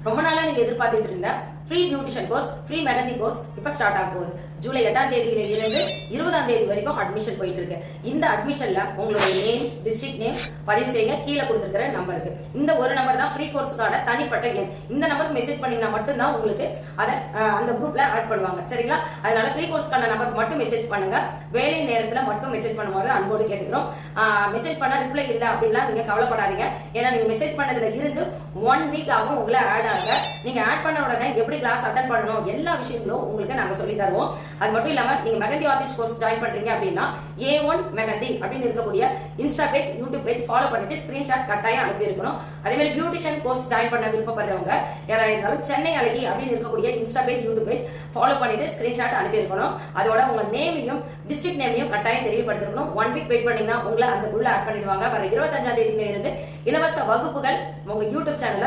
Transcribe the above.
ரொம்ப நாளா நீங்க எதிர்பார்த்துட்டு இருந்த free beautician course, free mehndi course இப்ப ஸ்டார்ட் ஆக போகுது. ஜூலை 8ஆம் தேதியில இருந்து 20ஆம் தேதி வரைக்கும் அட்மிஷன் போயிட்டு இருக்கு. இந்த அட்மிஷன்ல உங்களுடைய நேம், டிஸ்ட்ரிக்ட் நேம் பதிவு செய்யுங்க. கீழே கொடுத்திருக்கிற நம்பருக்கு. இந்த ஒரு நம்பர் தான் ஃப்ரீ கோர்ஸ்க்கான தனிப்பட்ட எண். இந்த நம்பருக்கு மெசேஜ் பண்ணீங்கன்னா மட்டும் தான் உங்களுக்கு அந்த குரூப்ல ஆட் பண்ணுவாங்க. சரிங்களா? அதனால ஃப்ரீ கோர்ஸ்க்கான நம்பருக்கு மட்டும் மெசேஜ் பண்ணுங்க. வேலை நேரத்துல மட்டும் மெசேஜ் பண்ணுவாரு அன்போடு கேட்டுக்கிறோம். மெசேஜ் பண்ணா ரிப்ளை இல்ல அப்படின்னா நீங்க கவலைப்படாதீங்க. ஏன்னா நீங்க மெசேஜ் பண்ணதுல இருந்து 1 வீக் ஆகும் உங்களை ஆட் ஆக. நீங்க ஆட் பண்ண உடனே எப்படி கிளாஸ் அட்டன் பண்ணணும் எல்லா விஷயங்களும் உங்களுக்கு நாங்க சொல்லி தருவோம். அது மட்டும் இல்லாம நீங்க மெஹந்தி ஆர்டிஸ்ட் கோர்ஸ் ஜாயின் பண்றீங்க அப்படின்னா A1 மெஹந்தி அப்படின்னு இருக்கக்கூடிய Insta page, YouTube page follow பண்ணிட்டு ஸ்கிரீன்ஷாட் கட்டாயம் அனுப்பி இருக்கணும். அதே மாதிரி பியூட்டிஷியன் கோர்ஸ் ஜாயின் பண்ண விருப்பப்படுறவங்க யாராவது இருந்தாலும் சென்னை அழகி அப்படின்னு இருக்கக்கூடிய Insta page, YouTube page follow பண்ணிட்டு ஸ்கிரீன்ஷாட் அனுப்பி இருக்கணும். அதோட உங்க நேமையும் டிஸ்ட்ரிக்ட் நேமையும் கட்டாயம் தெரியப்படுத்திருக்கணும். 1 வீக் வெயிட் பண்ணீங்கன்னா உங்களை அந்த குள்ள ஆட் பண்ணிடுவாங்க. வர 25ஆம் தேதியில இருந்து இலவச வகுப்புகள் உங்க யூடியூப் சேனல்ல